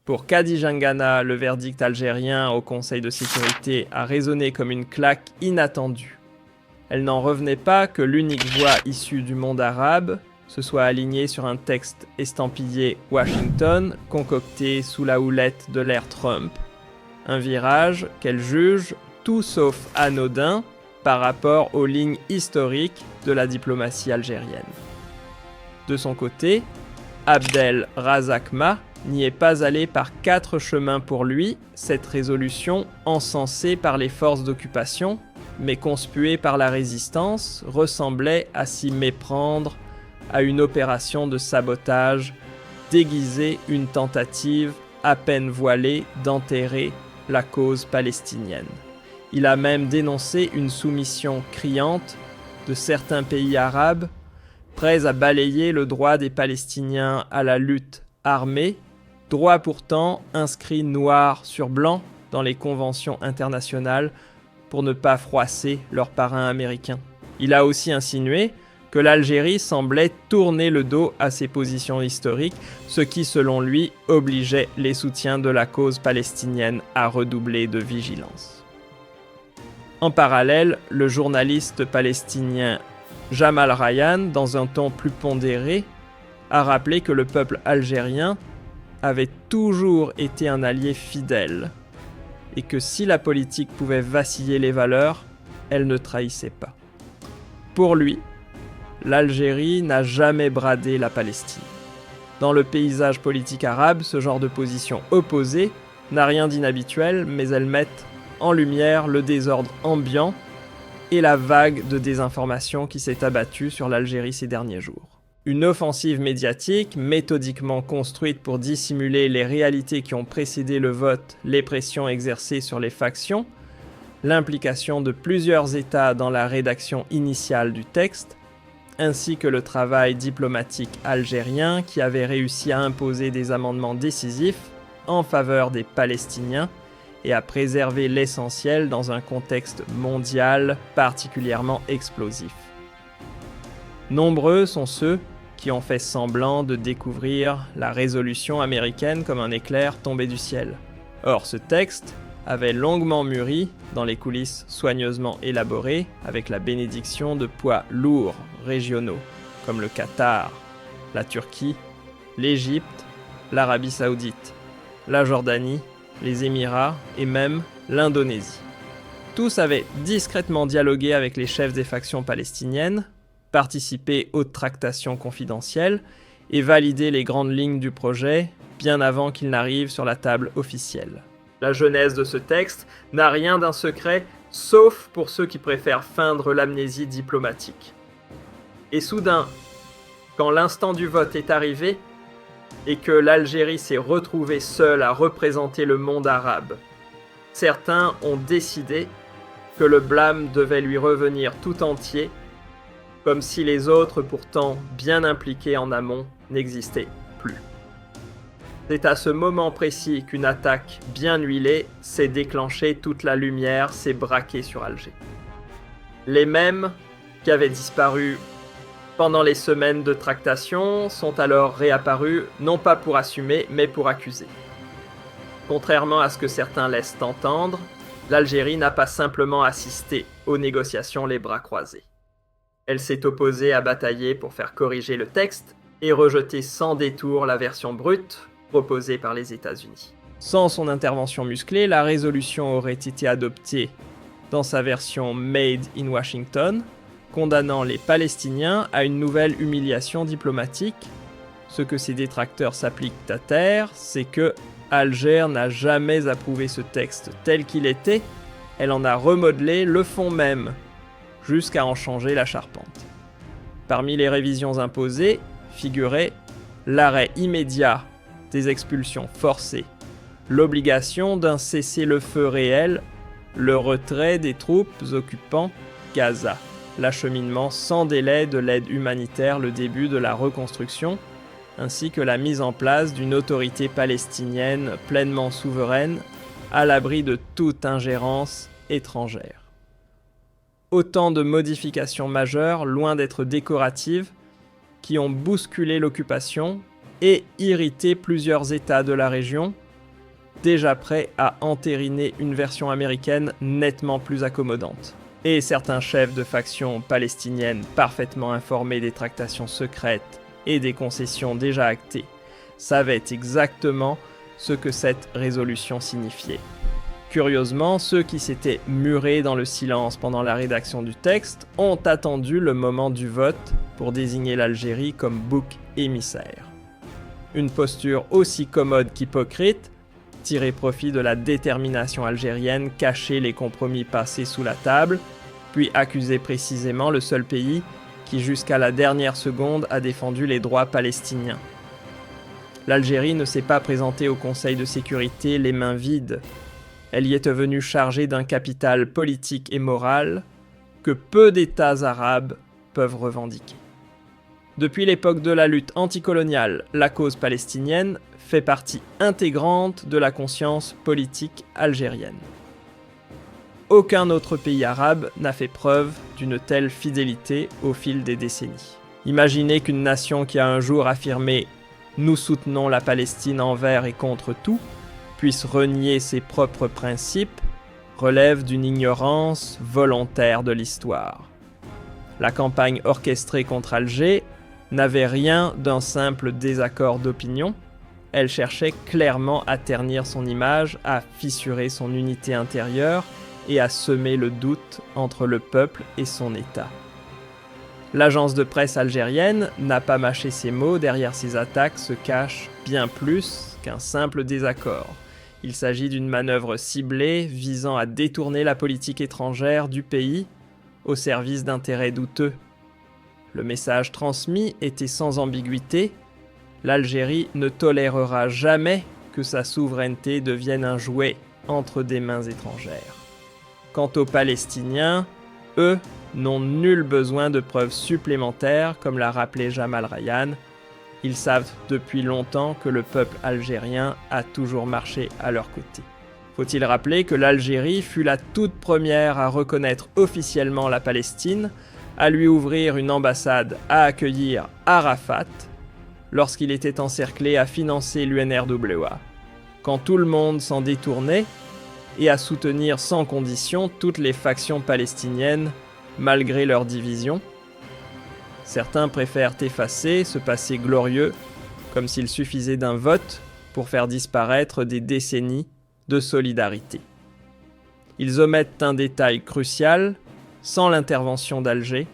Pour Kadijangana, le verdict algérien au Conseil de sécurité a résonné comme une claque inattendue. Elle n'en revenait pas que l'unique voix issue du monde arabe se soit alignée sur un texte estampillé Washington, concocté sous la houlette de l'ère Trump. Un virage qu'elle juge tout sauf anodin par rapport aux lignes historiques de la diplomatie algérienne. De son côté, Abdel Razak Ma n'y est pas allé par 4 chemins pour lui, cette résolution encensée par les forces d'occupation, mais conspuée par la résistance, ressemblait à s'y méprendre à une opération de sabotage, déguiser une tentative à peine voilée d'enterrer la cause palestinienne. Il a même dénoncé une soumission criante de certains pays arabes, prêts à balayer le droit des Palestiniens à la lutte armée, droit pourtant inscrit noir sur blanc dans les conventions internationales pour ne pas froisser leurs parrains américains. Il a aussi insinué que l'Algérie semblait tourner le dos à ses positions historiques, ce qui, selon lui, obligeait les soutiens de la cause palestinienne à redoubler de vigilance. En parallèle, le journaliste palestinien Jamal Ryan, dans un ton plus pondéré, a rappelé que le peuple algérien avait toujours été un allié fidèle et que si la politique pouvait vaciller les valeurs, elle ne trahissait pas. Pour lui, l'Algérie n'a jamais bradé la Palestine. Dans le paysage politique arabe, ce genre de position opposée n'a rien d'inhabituel, mais elles mettent en lumière le désordre ambiant et la vague de désinformation qui s'est abattue sur l'Algérie ces derniers jours. Une offensive médiatique, méthodiquement construite pour dissimuler les réalités qui ont précédé le vote, les pressions exercées sur les factions, l'implication de plusieurs États dans la rédaction initiale du texte, ainsi que le travail diplomatique algérien qui avait réussi à imposer des amendements décisifs en faveur des Palestiniens et à préserver l'essentiel dans un contexte mondial particulièrement explosif. Nombreux sont ceux qui ont fait semblant de découvrir la résolution américaine comme un éclair tombé du ciel. Or, ce texte avait longuement mûri dans les coulisses soigneusement élaborées avec la bénédiction de poids lourds régionaux, comme le Qatar, la Turquie, l'Égypte, l'Arabie Saoudite, la Jordanie, les Émirats et même l'Indonésie. Tous avaient discrètement dialogué avec les chefs des factions palestiniennes, participé aux tractations confidentielles et validé les grandes lignes du projet bien avant qu'il n'arrive sur la table officielle. La genèse de ce texte n'a rien d'un secret, sauf pour ceux qui préfèrent feindre l'amnésie diplomatique. Et soudain, quand l'instant du vote est arrivé, et que l'Algérie s'est retrouvée seule à représenter le monde arabe, certains ont décidé que le blâme devait lui revenir tout entier, comme si les autres, pourtant bien impliqués en amont, n'existaient plus. C'est à ce moment précis qu'une attaque bien huilée s'est déclenchée, toute la lumière s'est braquée sur Alger. Les mêmes qui avaient disparu pendant les semaines de tractation sont alors réapparus, non pas pour assumer, mais pour accuser. Contrairement à ce que certains laissent entendre, l'Algérie n'a pas simplement assisté aux négociations les bras croisés. Elle s'est opposée à batailler pour faire corriger le texte et rejeter sans détour la version brute proposée par les États-Unis. Sans son intervention musclée, la résolution aurait été adoptée dans sa version Made in Washington, condamnant les Palestiniens à une nouvelle humiliation diplomatique. Ce que ses détracteurs s'appliquent à terre, c'est que Alger n'a jamais approuvé ce texte tel qu'il était, elle en a remodelé le fond même, jusqu'à en changer la charpente. Parmi les révisions imposées figurait l'arrêt immédiat des expulsions forcées, l'obligation d'un cessez-le-feu réel, le retrait des troupes occupant Gaza, l'acheminement sans délai de l'aide humanitaire, le début de la reconstruction, ainsi que la mise en place d'une autorité palestinienne pleinement souveraine, à l'abri de toute ingérence étrangère. Autant de modifications majeures, loin d'être décoratives, qui ont bousculé l'occupation et irrité plusieurs États de la région, déjà prêt à entériner une version américaine nettement plus accommodante. Et certains chefs de factions palestiniennes parfaitement informés des tractations secrètes et des concessions déjà actées savaient exactement ce que cette résolution signifiait. Curieusement, ceux qui s'étaient murés dans le silence pendant la rédaction du texte ont attendu le moment du vote pour désigner l'Algérie comme bouc émissaire. Une posture aussi commode qu'hypocrite, tirer profit de la détermination algérienne, cacher les compromis passés sous la table, puis accuser précisément le seul pays qui jusqu'à la dernière seconde a défendu les droits palestiniens. L'Algérie ne s'est pas présentée au Conseil de sécurité les mains vides. Elle y est venue chargée d'un capital politique et moral que peu d'États arabes peuvent revendiquer. Depuis l'époque de la lutte anticoloniale, la cause palestinienne fait partie intégrante de la conscience politique algérienne. Aucun autre pays arabe n'a fait preuve d'une telle fidélité au fil des décennies. Imaginez qu'une nation qui a un jour affirmé « Nous soutenons la Palestine envers et contre tout » puisse renier ses propres principes relève d'une ignorance volontaire de l'histoire. La campagne orchestrée contre Alger n'avait rien d'un simple désaccord d'opinion, elle cherchait clairement à ternir son image, à fissurer son unité intérieure et à semer le doute entre le peuple et son État. L'agence de presse algérienne n'a pas mâché ses mots, derrière ses attaques se cache bien plus qu'un simple désaccord. Il s'agit d'une manœuvre ciblée visant à détourner la politique étrangère du pays au service d'intérêts douteux. Le message transmis était sans ambiguïté, l'Algérie ne tolérera jamais que sa souveraineté devienne un jouet entre des mains étrangères. Quant aux Palestiniens, eux n'ont nul besoin de preuves supplémentaires, comme l'a rappelé Jamal Rayyan. Ils savent depuis longtemps que le peuple algérien a toujours marché à leur côté. Faut-il rappeler que l'Algérie fut la toute première à reconnaître officiellement la Palestine, à lui ouvrir une ambassade, à accueillir Arafat, lorsqu'il était encerclé à financer l'UNRWA, quand tout le monde s'en détournait, et à soutenir sans condition toutes les factions palestiniennes, malgré leurs divisions. Certains préfèrent effacer ce passé glorieux, comme s'il suffisait d'un vote pour faire disparaître des décennies de solidarité. Ils omettent un détail crucial, sans l'intervention d'Alger,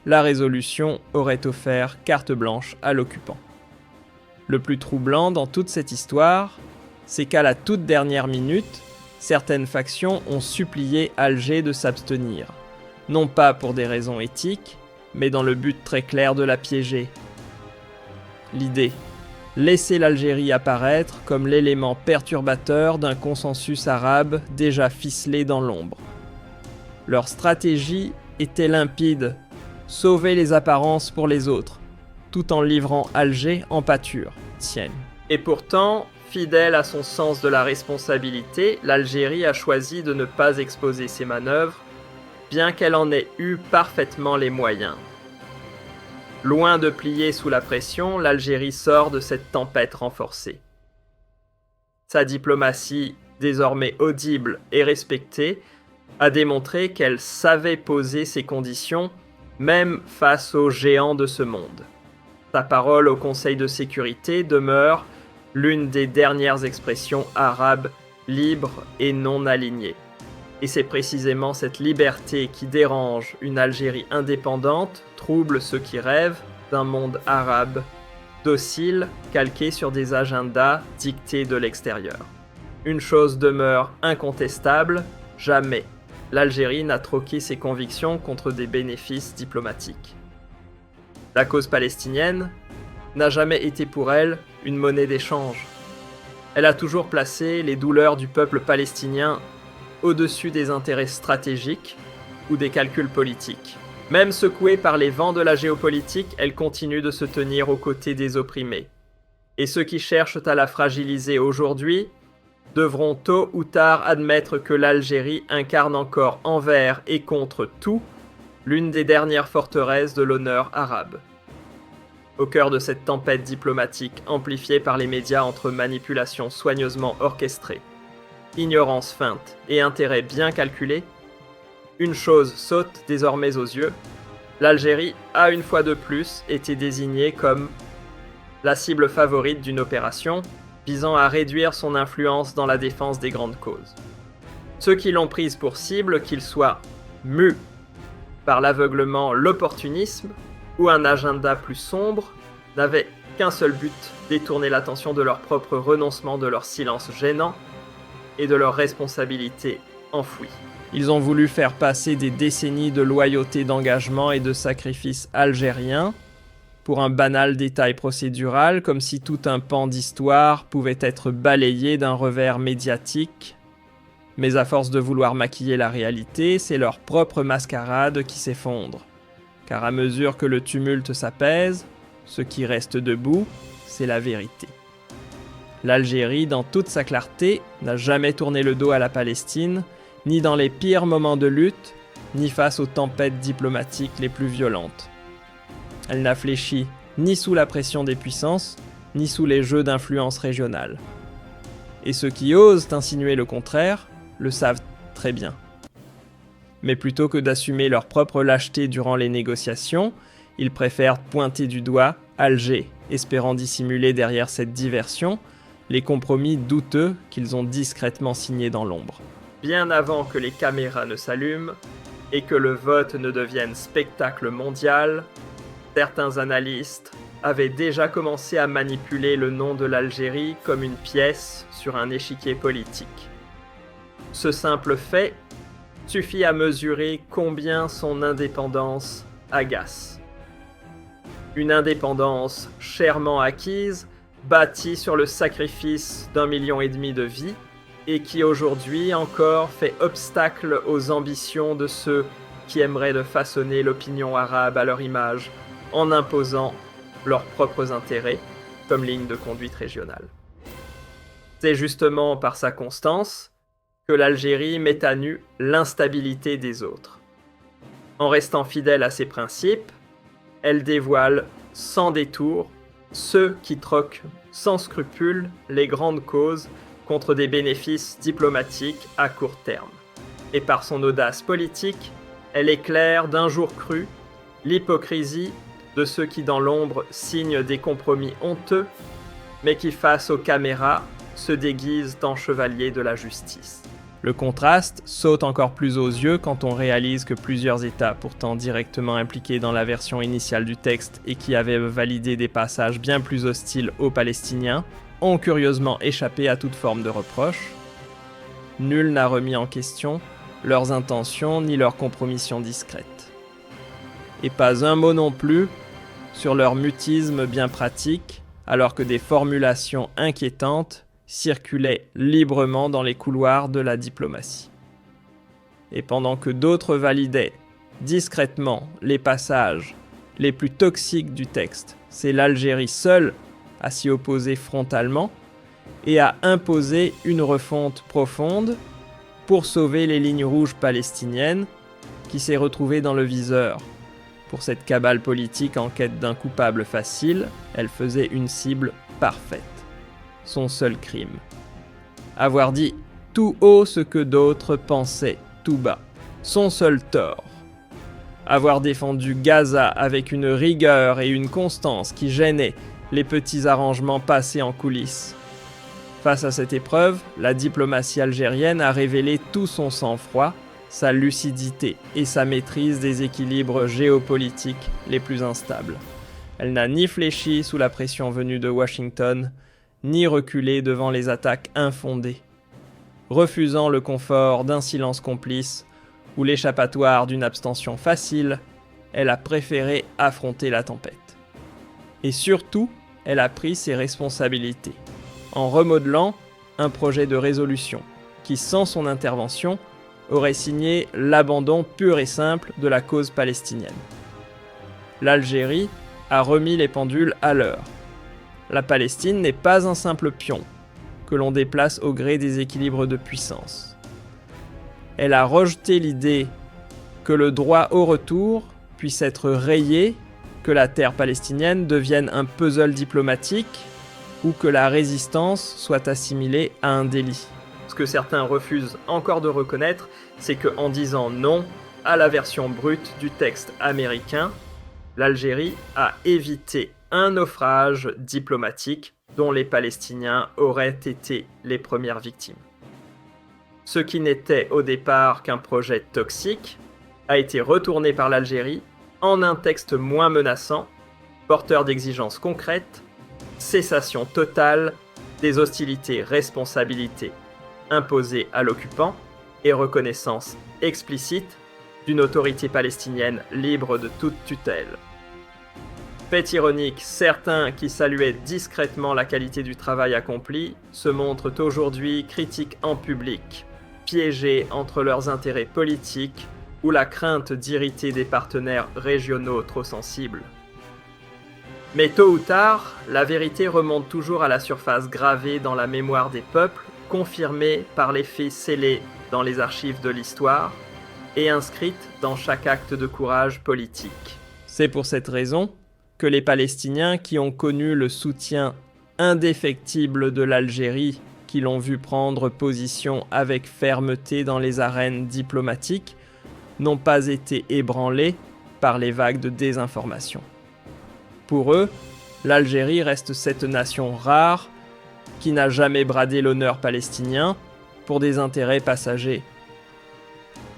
la résolution aurait offert carte blanche à l'occupant. Le plus troublant dans toute cette histoire, c'est qu'à la toute dernière minute, certaines factions ont supplié Alger de s'abstenir, non pas pour des raisons éthiques, mais dans le but très clair de la piéger. L'idée, laisser l'Algérie apparaître comme l'élément perturbateur d'un consensus arabe déjà ficelé dans l'ombre. Leur stratégie était limpide, sauver les apparences pour les autres, tout en livrant Alger en pâture, tienne. Et pourtant, fidèle à son sens de la responsabilité, l'Algérie a choisi de ne pas exposer ses manœuvres, bien qu'elle en ait eu parfaitement les moyens. Loin de plier sous la pression, l'Algérie sort de cette tempête renforcée. Sa diplomatie, désormais audible et respectée, a démontré qu'elle savait poser ses conditions, même face aux géants de ce monde. Sa parole au Conseil de sécurité demeure l'une des dernières expressions arabes libres et non alignées. Et c'est précisément cette liberté qui dérange une Algérie indépendante, trouble ceux qui rêvent d'un monde arabe, docile, calqué sur des agendas dictés de l'extérieur. Une chose demeure incontestable, jamais l'Algérie n'a troqué ses convictions contre des bénéfices diplomatiques. La cause palestinienne n'a jamais été pour elle une monnaie d'échange. Elle a toujours placé les douleurs du peuple palestinien au-dessus des intérêts stratégiques ou des calculs politiques. Même secouée par les vents de la géopolitique, elle continue de se tenir aux côtés des opprimés. Et ceux qui cherchent à la fragiliser aujourd'hui devront tôt ou tard admettre que l'Algérie incarne encore envers et contre tout l'une des dernières forteresses de l'honneur arabe. Au cœur de cette tempête diplomatique amplifiée par les médias entre manipulations soigneusement orchestrées, ignorance feinte et intérêt bien calculé, une chose saute désormais aux yeux. L'Algérie a une fois de plus été désignée comme la cible favorite d'une opération visant à réduire son influence dans la défense des grandes causes. Ceux qui l'ont prise pour cible, qu'ils soient mus par l'aveuglement, l'opportunisme ou un agenda plus sombre, n'avaient qu'un seul but, détourner l'attention de leur propre renoncement, de leur silence gênant et de leur responsabilité enfouie. Ils ont voulu faire passer des décennies de loyauté, d'engagement et de sacrifices algériens pour un banal détail procédural, comme si tout un pan d'histoire pouvait être balayé d'un revers médiatique. Mais à force de vouloir maquiller la réalité, c'est leur propre mascarade qui s'effondre. Car à mesure que le tumulte s'apaise, ce qui reste debout, c'est la vérité. L'Algérie, dans toute sa clarté, n'a jamais tourné le dos à la Palestine, ni dans les pires moments de lutte, ni face aux tempêtes diplomatiques les plus violentes. Elle n'a fléchi ni sous la pression des puissances, ni sous les jeux d'influence régionale. Et ceux qui osent insinuer le contraire le savent très bien. Mais plutôt que d'assumer leur propre lâcheté durant les négociations, ils préfèrent pointer du doigt Alger, espérant dissimuler derrière cette diversion les compromis douteux qu'ils ont discrètement signés dans l'ombre. Bien avant que les caméras ne s'allument et que le vote ne devienne spectacle mondial, certains analystes avaient déjà commencé à manipuler le nom de l'Algérie comme une pièce sur un échiquier politique. Ce simple fait suffit à mesurer combien son indépendance agace. Une indépendance chèrement acquise, bâtie sur le sacrifice d'1,5 million de vies, et qui aujourd'hui encore fait obstacle aux ambitions de ceux qui aimeraient de façonner l'opinion arabe à leur image, en imposant leurs propres intérêts comme ligne de conduite régionale. C'est justement par sa constance que l'Algérie met à nu l'instabilité des autres. En restant fidèle à ses principes, elle dévoile sans détour ceux qui troquent sans scrupule les grandes causes contre des bénéfices diplomatiques à court terme. Et par son audace politique, elle éclaire d'un jour cru l'hypocrisie de ceux qui dans l'ombre signent des compromis honteux, mais qui face aux caméras se déguisent en chevaliers de la justice. Le contraste saute encore plus aux yeux quand on réalise que plusieurs États, pourtant directement impliqués dans la version initiale du texte et qui avaient validé des passages bien plus hostiles aux Palestiniens, ont curieusement échappé à toute forme de reproche. Nul n'a remis en question leurs intentions ni leurs compromissions discrètes. Et pas un mot non plus sur leur mutisme bien pratique, alors que des formulations inquiétantes circulaient librement dans les couloirs de la diplomatie. Et pendant que d'autres validaient discrètement les passages les plus toxiques du texte, c'est l'Algérie seule à s'y opposer frontalement et à imposer une refonte profonde pour sauver les lignes rouges palestiniennes qui s'est retrouvée dans le viseur. Pour cette cabale politique en quête d'un coupable facile, elle faisait une cible parfaite. Son seul crime: avoir dit tout haut ce que d'autres pensaient tout bas. Son seul tort: avoir défendu Gaza avec une rigueur et une constance qui gênaient les petits arrangements passés en coulisses. Face à cette épreuve, la diplomatie algérienne a révélé tout son sang-froid, sa lucidité et sa maîtrise des équilibres géopolitiques les plus instables. Elle n'a ni fléchi sous la pression venue de Washington, ni reculé devant les attaques infondées. Refusant le confort d'un silence complice ou l'échappatoire d'une abstention facile, elle a préféré affronter la tempête. Et surtout, elle a pris ses responsabilités, en remodelant un projet de résolution qui, sans son intervention, aurait signé l'abandon pur et simple de la cause palestinienne. L'Algérie a remis les pendules à l'heure. La Palestine n'est pas un simple pion que l'on déplace au gré des équilibres de puissance. Elle a rejeté l'idée que le droit au retour puisse être rayé, que la terre palestinienne devienne un puzzle diplomatique ou que la résistance soit assimilée à un délit. que certains refusent encore de reconnaître, c'est qu'en disant non à la version brute du texte américain, l'Algérie a évité un naufrage diplomatique dont les Palestiniens auraient été les premières victimes. Ce qui n'était au départ qu'un projet toxique a été retourné par l'Algérie en un texte moins menaçant, porteur d'exigences concrètes, cessation totale des hostilités responsabilités imposées à l'occupant et reconnaissance explicite d'une autorité palestinienne libre de toute tutelle. Fait ironique, certains qui saluaient discrètement la qualité du travail accompli se montrent aujourd'hui critiques en public, piégés entre leurs intérêts politiques ou la crainte d'irriter des partenaires régionaux trop sensibles. Mais tôt ou tard, la vérité remonte toujours à la surface gravée dans la mémoire des peuples, confirmée par les faits scellés dans les archives de l'histoire et inscrite dans chaque acte de courage politique. C'est pour cette raison que les Palestiniens qui ont connu le soutien indéfectible de l'Algérie, qui l'ont vu prendre position avec fermeté dans les arènes diplomatiques, n'ont pas été ébranlés par les vagues de désinformation. Pour eux, l'Algérie reste cette nation rare qui n'a jamais bradé l'honneur palestinien pour des intérêts passagers.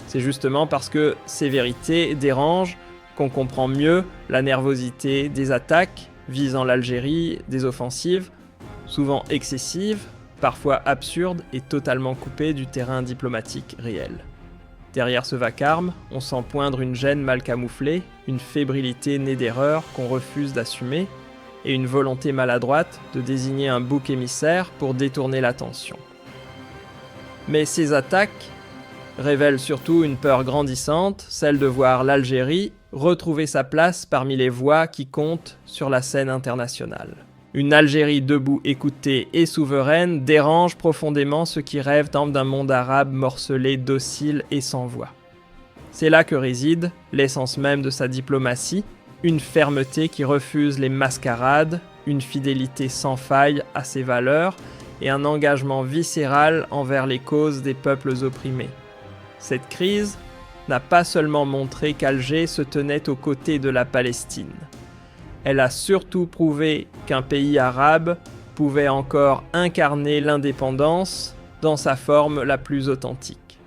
C'est justement parce que ces vérités dérangent qu'on comprend mieux la nervosité des attaques visant l'Algérie, des offensives, souvent excessives, parfois absurdes et totalement coupées du terrain diplomatique réel. Derrière ce vacarme, on sent poindre une gêne mal camouflée, une fébrilité née d'erreurs qu'on refuse d'assumer, et une volonté maladroite de désigner un bouc émissaire pour détourner l'attention. Mais ces attaques révèlent surtout une peur grandissante, celle de voir l'Algérie retrouver sa place parmi les voix qui comptent sur la scène internationale. Une Algérie debout, écoutée et souveraine dérange profondément ceux qui rêvent d'un monde arabe morcelé, docile et sans voix. C'est là que réside l'essence même de sa diplomatie, une fermeté qui refuse les mascarades, une fidélité sans faille à ses valeurs et un engagement viscéral envers les causes des peuples opprimés. Cette crise n'a pas seulement montré qu'Alger se tenait aux côtés de la Palestine. Elle a surtout prouvé qu'un pays arabe pouvait encore incarner l'indépendance dans sa forme la plus authentique.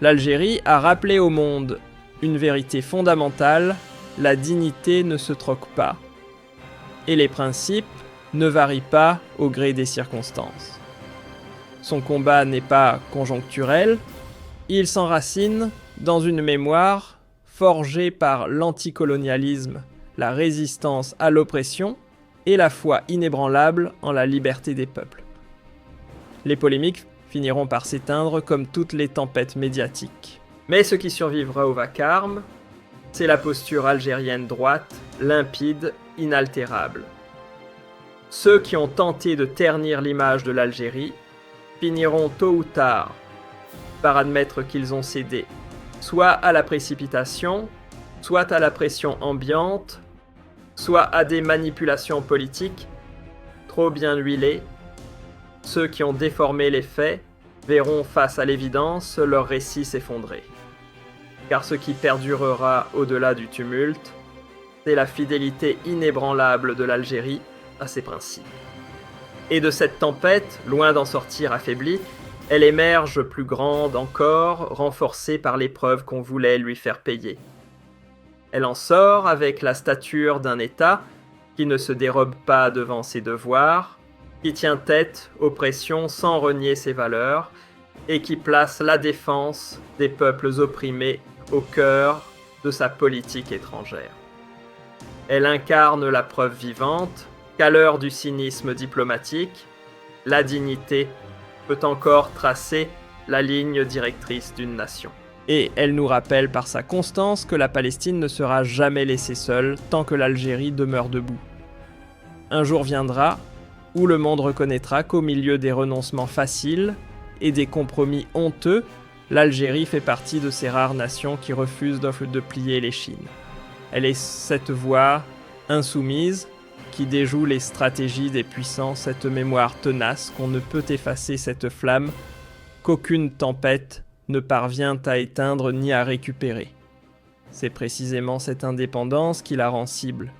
L'Algérie a rappelé au monde une vérité fondamentale: la dignité ne se troque pas, et les principes ne varient pas au gré des circonstances. Son combat n'est pas conjoncturel, il s'enracine dans une mémoire forgée par l'anticolonialisme, la résistance à l'oppression et la foi inébranlable en la liberté des peuples. Les polémiques finiront par s'éteindre comme toutes les tempêtes médiatiques. Mais ce qui survivra au vacarme, c'est la posture algérienne droite, limpide, inaltérable. Ceux qui ont tenté de ternir l'image de l'Algérie finiront tôt ou tard par admettre qu'ils ont cédé, soit à la précipitation, soit à la pression ambiante, soit à des manipulations politiques trop bien huilées. Ceux qui ont déformé les faits verront face à l'évidence leur récit s'effondrer. Car ce qui perdurera au-delà du tumulte, c'est la fidélité inébranlable de l'Algérie à ses principes. Et de cette tempête, loin d'en sortir affaiblie, elle émerge plus grande encore, renforcée par l'épreuve qu'on voulait lui faire payer. Elle en sort avec la stature d'un État qui ne se dérobe pas devant ses devoirs, qui tient tête aux pressions sans renier ses valeurs et qui place la défense des peuples opprimés au cœur de sa politique étrangère. Elle incarne la preuve vivante qu'à l'heure du cynisme diplomatique, la dignité peut encore tracer la ligne directrice d'une nation. Et elle nous rappelle par sa constance que la Palestine ne sera jamais laissée seule tant que l'Algérie demeure debout. Un jour viendra où le monde reconnaîtra qu'au milieu des renoncements faciles et des compromis honteux, l'Algérie fait partie de ces rares nations qui refusent de plier l'échine. Elle est cette voix insoumise qui déjoue les stratégies des puissants, cette mémoire tenace qu'on ne peut effacer, cette flamme qu'aucune tempête ne parvient à éteindre ni à récupérer. C'est précisément cette indépendance qui la rend cible.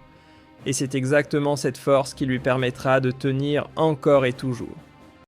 Et c'est exactement cette force qui lui permettra de tenir encore et toujours.